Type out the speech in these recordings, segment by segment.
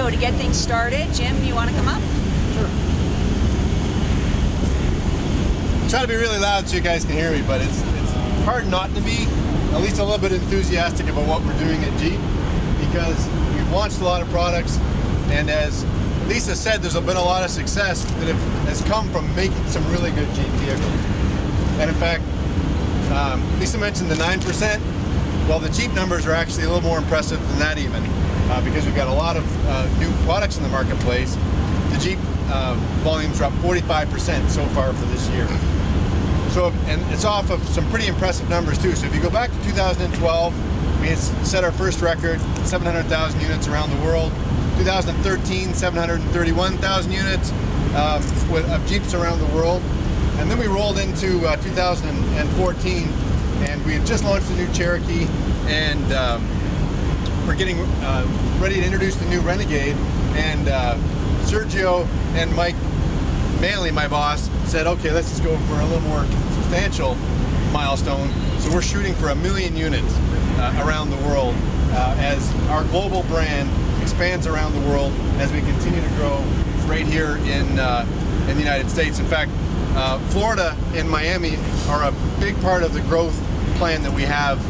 So to get things started, Jim, you want to come up? Sure. I'm trying to be really loud so you guys can hear me, but it's hard not to be at least a little bit enthusiastic about what we're doing at Jeep, because we've launched a lot of products, and as Lisa said, there's been a lot of success that has come from making some really good Jeep vehicles. And in fact, Lisa mentioned the 9%. Well, the Jeep numbers are actually a little more impressive than that even, because we've got a lot of new products in the marketplace. The Jeep volumes are up 45% so far for this year. So, and it's off of some pretty impressive numbers too. So if you go back to 2012, we had set our first record, 700,000 units around the world. 2013, 731,000 units of Jeeps around the world. And then we rolled into 2014, and we had just launched the new Cherokee, and we're getting ready to introduce the new Renegade. And Sergio and Mike Manley, my boss, said, okay, let's just go for a little more substantial milestone. So we're shooting for 1 million units around the world as our global brand expands around the world as we continue to grow right here in the United States. In fact, Florida and Miami are a big part of the growth plan that we have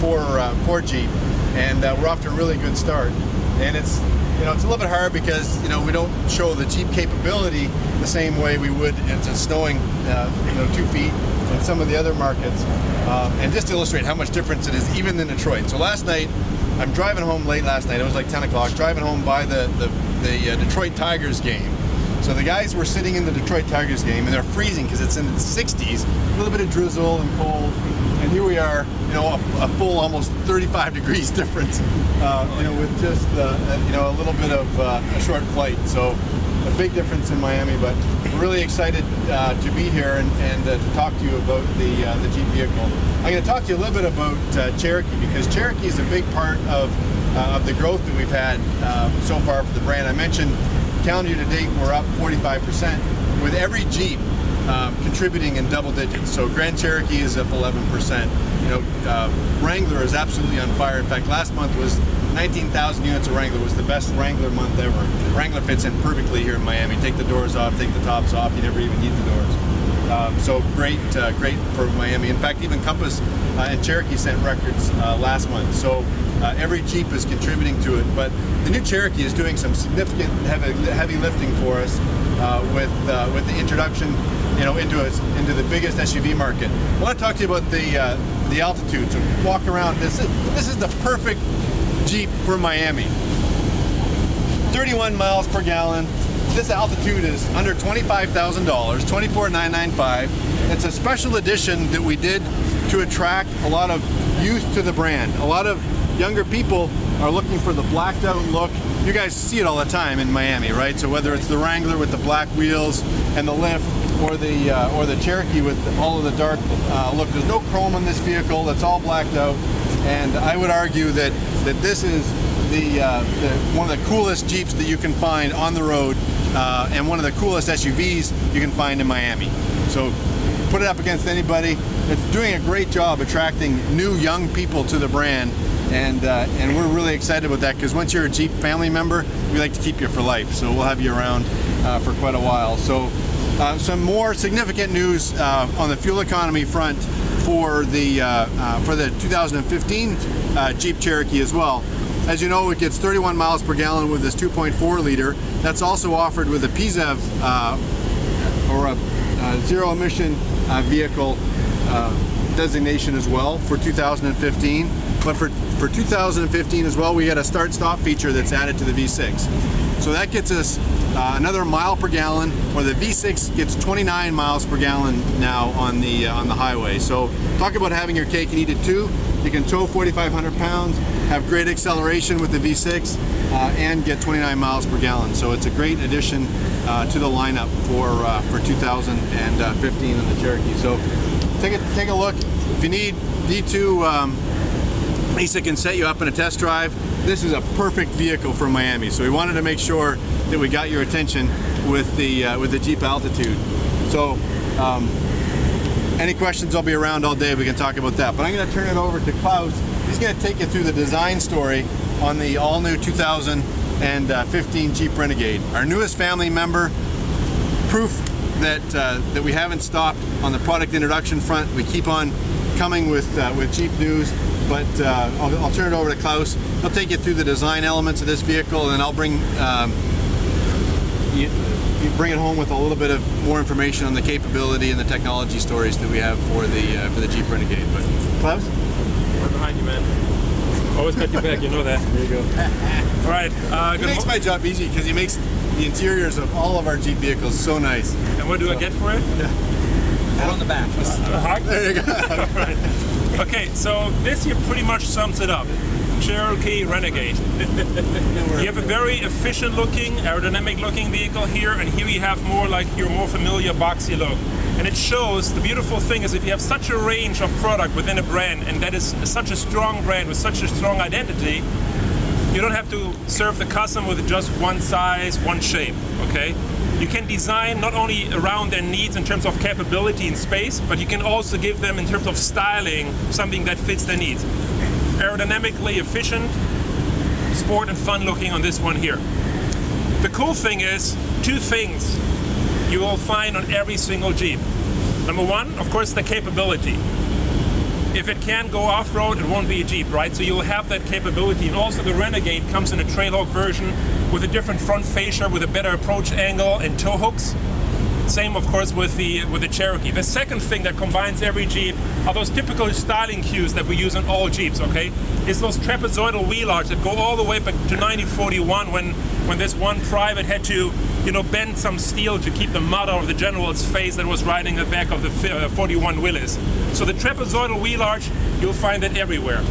for Jeep, and we're off to a really good start. And it's it's a little bit hard because we don't show the Jeep capability the same way we would if it's snowing 2 feet in some of the other markets. And just to illustrate how much difference it is even in Detroit. So last night, I'm driving home late last night. It was like 10 o'clock. Driving home by the Detroit Tigers game. So the guys were sitting in the Detroit Tigers game, and they're freezing because it's in the 60s, a little bit of drizzle and cold. And here we are, a full almost 35 degrees difference, with just a little bit of a short flight. So a big difference in Miami, but we're really excited to be here and to talk to you about the Jeep vehicle. I'm going to talk to you a little bit about Cherokee, because Cherokee is a big part of the growth that we've had so far for the brand. I mentioned calendar year to date we're up 45%, with every Jeep contributing in double digits. So Grand Cherokee is up 11%. Wrangler is absolutely on fire. In fact, last month was 19,000 units of Wrangler. Was the best Wrangler month ever. Wrangler fits in perfectly here in Miami. Take the doors off, take the tops off. You never even need the doors. So great for Miami. In fact, even Compass and Cherokee set records last month. So every Jeep is contributing to it. But the new Cherokee is doing some significant heavy lifting for us with the introduction, into the biggest SUV market. I want to talk to you about the altitude. So walk around. This is the perfect Jeep for Miami. 31 miles per gallon. This altitude is under $25,000, $24,995. It's a special edition that we did to attract a lot of youth to the brand. A lot of younger people are looking for the blacked out look. You guys see it all the time in Miami, right? So whether it's the Wrangler with the black wheels and the lift, or the Cherokee with all of the dark look, there's no chrome on this vehicle. That's all blacked out, and I would argue that this is one of the coolest Jeeps that you can find on the road, and one of the coolest SUVs you can find in Miami. So put it up against anybody. It's doing a great job attracting new young people to the brand, and we're really excited about that, because once you're a Jeep family member, we like to keep you for life. So we'll have you around for quite a while. So some more significant news on the fuel economy front for the 2015 Jeep Cherokee as well. As you know, it gets 31 miles per gallon with this 2.4 liter. That's also offered with a PZEV or a zero emission vehicle designation as well for 2015. But for 2015 as well, we had a start-stop feature that's added to the V6. So that gets us another mile per gallon, where the V6 gets 29 miles per gallon now on the highway. So talk about having your cake and eat it too. You can tow 4,500 pounds, have great acceleration with the V6, and get 29 miles per gallon. So it's a great addition to the lineup for 2015 in the Cherokee. So take a look. If you need to, Lisa can set you up in a test drive. This is a perfect vehicle for Miami. So we wanted to make sure that we got your attention with the Jeep Altitude. So any questions, I'll be around all day. We can talk about that. But I'm going to turn it over to Klaus. He's going to take you through the design story on the all-new 2015 and 15 Jeep Renegade. Our newest family member, proof that we haven't stopped on the product introduction front. We keep on coming with Jeep news, but I'll turn it over to Klaus. He'll take you through the design elements of this vehicle, and then I'll bring bring it home with a little bit of more information on the capability and the technology stories that we have for the Jeep Renegade. But Klaus? Right behind you, man. Always got your back, you know that. There you go. All right. He makes my job easy because he makes the interiors of all of our Jeep vehicles so nice. And what do I get for it? Yeah. Pat on the back. A hug? There you go. All right. Okay, so this here pretty much sums it up. Cherokee Renegade. You have a very efficient looking, aerodynamic looking vehicle here, and here you have more like your more familiar boxy look. And it shows, the beautiful thing is, if you have such a range of product within a brand, and that is such a strong brand with such a strong identity, you don't have to serve the customer with just one size, one shape, okay? You can design not only around their needs in terms of capability and space, but you can also give them in terms of styling something that fits their needs. Aerodynamically efficient, sport and fun looking on this one here. The cool thing is, two things you will find on every single Jeep. Number one, of course, the capability. If it can go off-road, it won't be a Jeep, right? So you'll have that capability. And also the Renegade comes in a trailhawk version with a different front fascia, with a better approach angle and tow hooks. Same, of course, with the Cherokee. The second thing that combines every Jeep are those typical styling cues that we use on all Jeeps, okay? It's those trapezoidal wheel arches that go all the way back to 1941 when this one private had to, you know, bend some steel to keep the mud out of the general's face that was riding the back of the 41 Willys. So the trapezoidal wheel arch, you'll find that everywhere.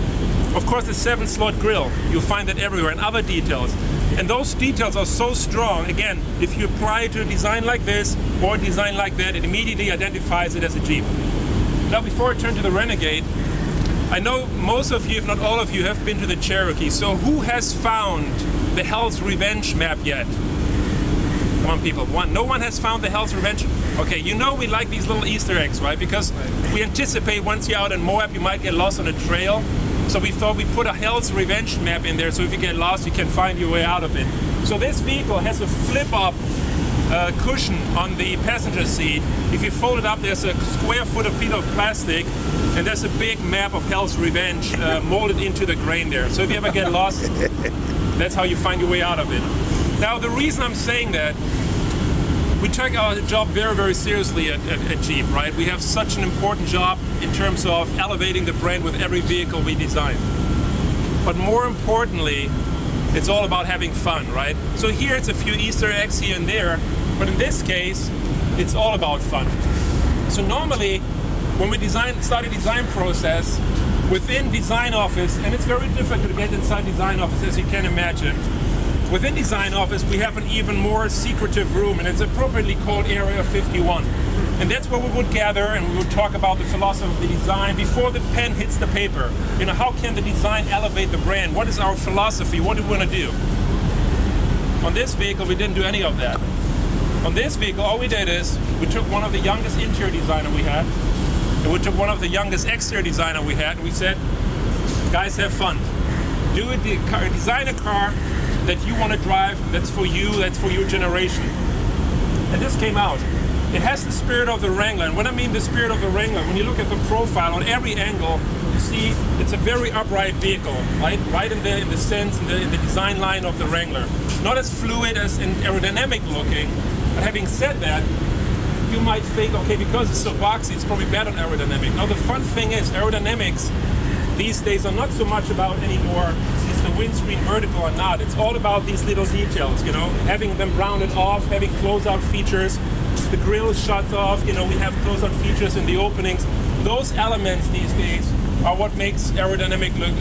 Of course, the 7-slot grille, you'll find that everywhere, and other details. And those details are so strong, again, if you apply it to a design like this or a design like that, it immediately identifies it as a Jeep. Now, before I turn to the Renegade, I know most of you, if not all of you, have been to the Cherokee. So who has found the Hell's Revenge map yet? Come on, people. No one has found the Hell's Revenge. Okay, you know we like these little Easter eggs, right? Because we anticipate once you're out in Moab, you might get lost on a trail. So we thought we'd put a Hell's Revenge map in there, so if you get lost, you can find your way out of it. So this vehicle has a flip-up cushion on the passenger seat. If you fold it up, there's a square foot of piece of plastic, and there's a big map of Hell's Revenge molded into the grain there. So if you ever get lost, that's how you find your way out of it. Now, the reason I'm saying that, we take our job very, very seriously at Jeep, right? We have such an important job in terms of elevating the brand with every vehicle we design. But more importantly, it's all about having fun, right? So here it's a few Easter eggs here and there, but in this case, it's all about fun. So normally, when we start a design process within design office, and it's very difficult to get inside design office, as you can imagine. Within design office, we have an even more secretive room, and it's appropriately called Area 51. And that's where we would gather and we would talk about the philosophy of the design before the pen hits the paper. You know, how can the design elevate the brand? What is our philosophy? What do we want to do? On this vehicle, we didn't do any of that. On this vehicle, all we did is we took one of the youngest interior designer we had, and we took one of the youngest exterior designer we had, and we said, guys, have fun. Design a car that you want to drive, that's for you, that's for your generation. And this came out. It has the spirit of the Wrangler, and when I mean the spirit of the Wrangler, when you look at the profile on every angle, you see it's a very upright vehicle, right in the sense, in the design line of the Wrangler. Not as fluid as in aerodynamic looking, but having said that, you might think, okay, because it's so boxy, it's probably bad on aerodynamic. Now the fun thing is, aerodynamics these days are not so much about anymore is the windscreen vertical or not. It's all about these little details, you know, having them rounded off, having closeout features, the grille shuts off, you know, we have closeout features in the openings. Those elements these days are what makes aerodynamic look,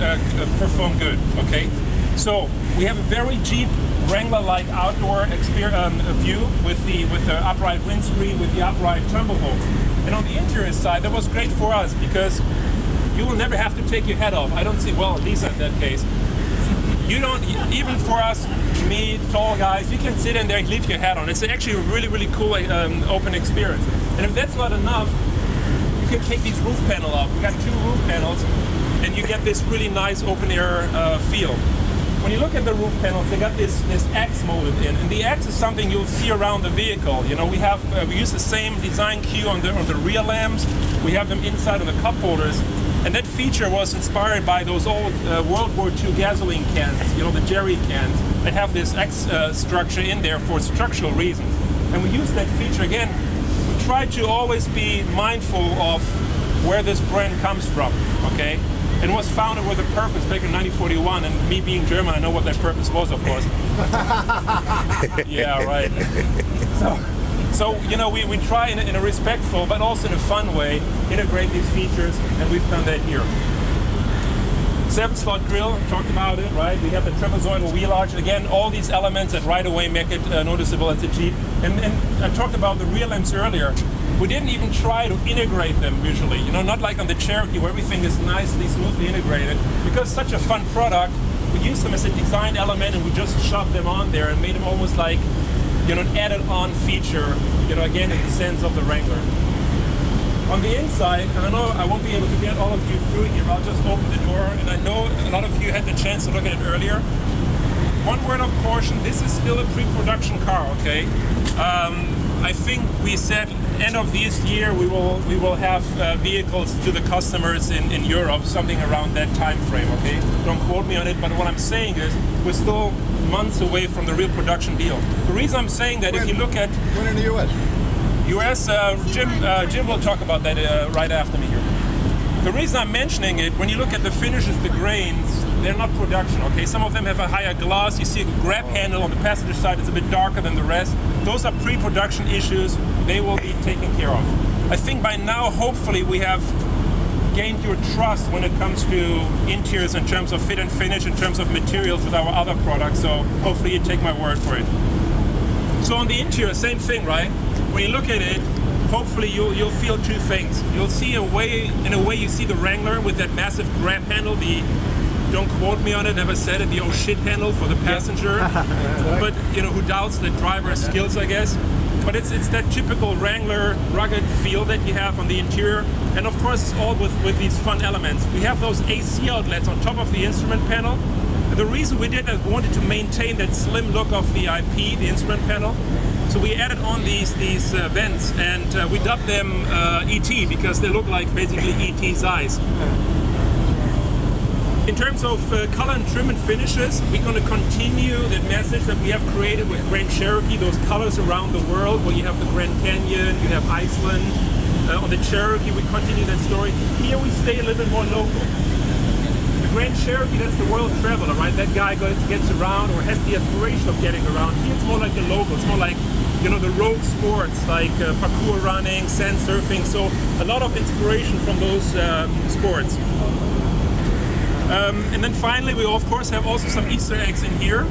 perform good, okay? So we have a very Jeep Wrangler-like outdoor view with the upright windscreen, with the upright tumble hole. And on the interior side, that was great for us because you will never have to take your head off. I don't see, well, at least in that case. You don't, even for us, me, tall guys, you can sit in there and leave your hat on. It's actually a really, really cool open experience. And if that's not enough, you can take these roof panel off. We got 2 roof panels, and you get this really nice open air feel. when you look at the roof panels, they got this X molded in, and the X is something you'll see around the vehicle. You know, we use the same design cue on the rear lamps. We have them inside of the cup holders, and that feature was inspired by those old World War II gasoline cans. You know, the Cherokee cans. They have this X structure in there for structural reasons, and we use that feature again. We try to always be mindful of where this brand comes from. Okay. It was founded with a purpose back in 1941, and me being German, I know what that purpose was, of course. Yeah, right. So you know, we try in a respectful, but also in a fun way, integrate these features, and we've done that here. 7-slot grill, talked about it, right? We have the trapezoidal wheel arch. Again, all these elements that right away make it noticeable as a Jeep. And I talked about the rear lamps earlier. We didn't even try to integrate them visually, you know, not like on the Cherokee where everything is nicely, smoothly integrated. Because it's such a fun product, we used them as a design element and we just shoved them on there and made them almost like, you know, an added-on feature, you know, again, in the sense of the Wrangler. On the inside, and I know I won't be able to get all of you through here, I'll just open the door, and I know a lot of you had the chance to look at it earlier. One word of caution, this is still a pre-production car, okay? I think we said end of this year we will have vehicles to the customers in Europe, something around that time frame, okay? Don't quote me on it, but what I'm saying is we're still months away from the real production deal. The reason I'm saying that, if you look at... When in the US? Jim will talk about that right after me here. The reason I'm mentioning it, when you look at the finishes, the grains, they're not production, okay? Some of them have a higher gloss. You see a grab handle on the passenger side, it's a bit darker than the rest. Those are pre-production issues. They will be taken care of. I think by now, hopefully, we have gained your trust when it comes to interiors in terms of fit and finish, in terms of materials with our other products, so hopefully you take my word for it. So on the interior, same thing, right? When you look at it, hopefully you'll feel two things. You'll see in a way you see the Wrangler with that massive grab handle, the, don't quote me on it, never said it, the oh shit handle for the passenger. But you know, who doubts the driver's skills, I guess. But it's that typical Wrangler rugged feel that you have on the interior. And of course it's all with these fun elements. We have those AC outlets on top of the instrument panel. And the reason we did that, we wanted to maintain that slim look of the IP, the instrument panel. So we added on these vents, and we dubbed them ET because they look like basically ET's eyes. In terms of color and trim and finishes, we're going to continue that message that we have created with Grand Cherokee, those colors around the world, where you have the Grand Canyon, you have Iceland. On the Cherokee, we continue that story. Here we stay a little bit more local. The Grand Cherokee, that's the world traveler, right? That guy gets around or has the aspiration of getting around. Here it's more like the local. It's more like, you know, the road sports like parkour running, sand surfing. So a lot of inspiration from those sports. And then finally, we of course have also some Easter eggs in here.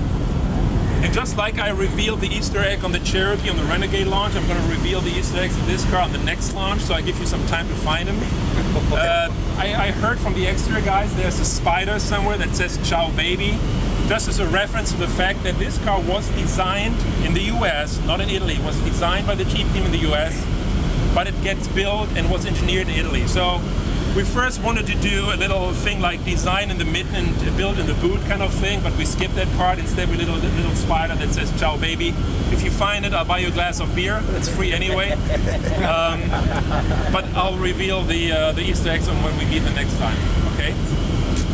And just like I revealed the Easter egg on the Cherokee on the Renegade launch, I'm going to reveal the Easter eggs in this car on the next launch, so I give you some time to find them. I heard from the exterior guys there's a spider somewhere that says "Ciao Baby," just as a reference to the fact that this car was designed in the US, not in Italy. It was designed by the Jeep team in the US, but it gets built and was engineered in Italy. So we first wanted to do a little thing like design in the mitten and build in the boot kind of thing, but we skipped that part. Instead, we did a little spider that says "Ciao Baby." If you find it, I'll buy you a glass of beer. It's free anyway. But I'll reveal the Easter eggs on when we meet the next time. Okay?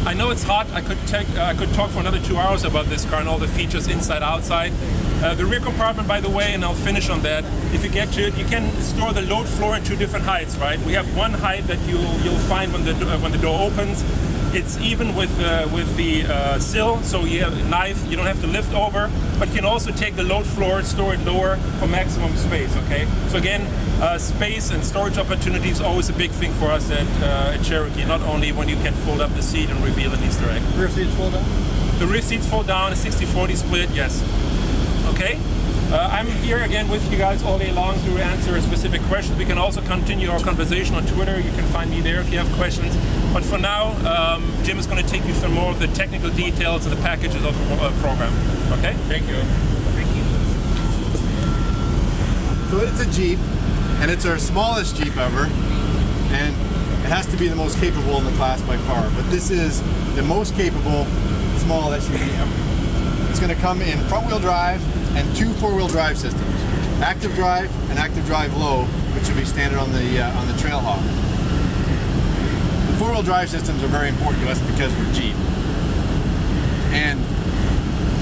I know it's hot. I could talk for another 2 hours about this car and all the features inside, outside. The rear compartment, by the way, and I'll finish on that. If you get to it, you can store the load floor in 2 different heights, right? We have one height that you'll find when the door opens. It's even with the sill, so you have a knife. You don't have to lift over, but you can also take the load floor, store it lower for maximum space. Okay. So again, space and storage opportunity is always a big thing for us at Cherokee. Not only when you can fold up the seat and reveal an Easter egg. Rear seats fold down? The rear seats fold down. A 60/40 split. Yes. Okay. I'm here again with you guys all day long to answer specific questions. We can also continue our conversation on Twitter. You can find me there if you have questions. But for now, Jim is going to take you through more of the technical details of the packages of the program. Okay? Thank you. Thank you. So it's a Jeep, and it's our smallest Jeep ever, and it has to be the most capable in the class by far. But this is the most capable. It's small SUV ever. It's going to come in front-wheel drive and 2 4-wheel drive systems, active drive and active drive low, which will be standard on the Trailhawk. The 4-wheel drive systems are very important to us because we're Jeep, and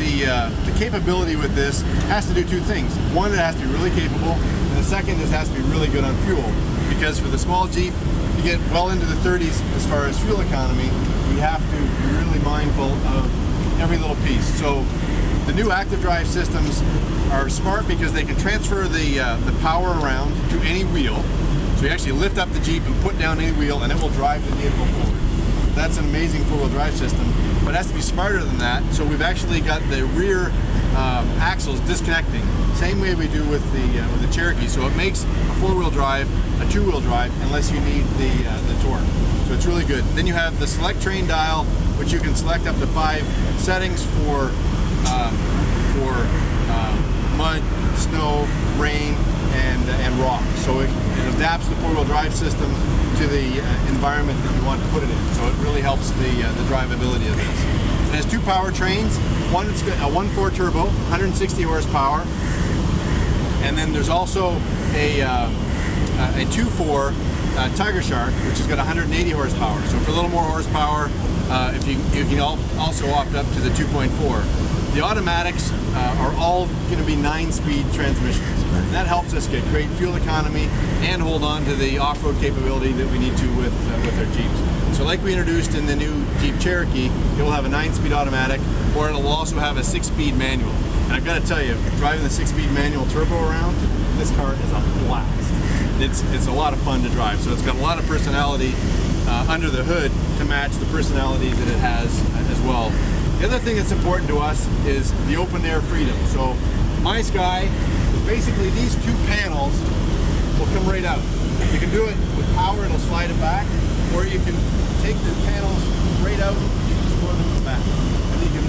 the capability with this has to do 2 things. One, it has to be really capable, and the second is it has to be really good on fuel, because for the small Jeep, you get well into the 30s as far as fuel economy, we have to be really mindful of every little piece. So the new active drive systems are smart because they can transfer the power around to any wheel. So you actually lift up the Jeep and put down any wheel and it will drive the vehicle forward. That's an amazing 4-wheel drive system, but it has to be smarter than that. So we've actually got the rear axles disconnecting, same way we do with the Cherokee. So it makes a 4-wheel drive a 2-wheel drive unless you need the torque. So it's really good. Then you have the select train dial, which you can select up to 5 settings for mud, snow, rain, and rock. So it adapts the 4-wheel drive system to the environment that you want to put it in. So it really helps the drivability of this. It has 2 powertrains. One is a 1.4 turbo, 160 horsepower, and then there's also a 2.4 Tiger Shark, which has got 180 horsepower. So for a little more horsepower, if you can also opt up to the 2.4. The automatics are all going to be 9-speed transmissions. And that helps us get great fuel economy and hold on to the off-road capability that we need to with our Jeeps. So like we introduced in the new Jeep Cherokee, it will have a 9-speed automatic, or it will also have a 6-speed manual. And I've got to tell you, driving the 6-speed manual turbo around, this car is a blast. It's a lot of fun to drive. So it's got a lot of personality under the hood to match the personality that it has as well. The other thing that's important to us is the open air freedom. So My Sky is basically these 2 panels will come right out. You can do it with power, it'll slide it back, or you can take the panels right out, you can store them in the back. And you can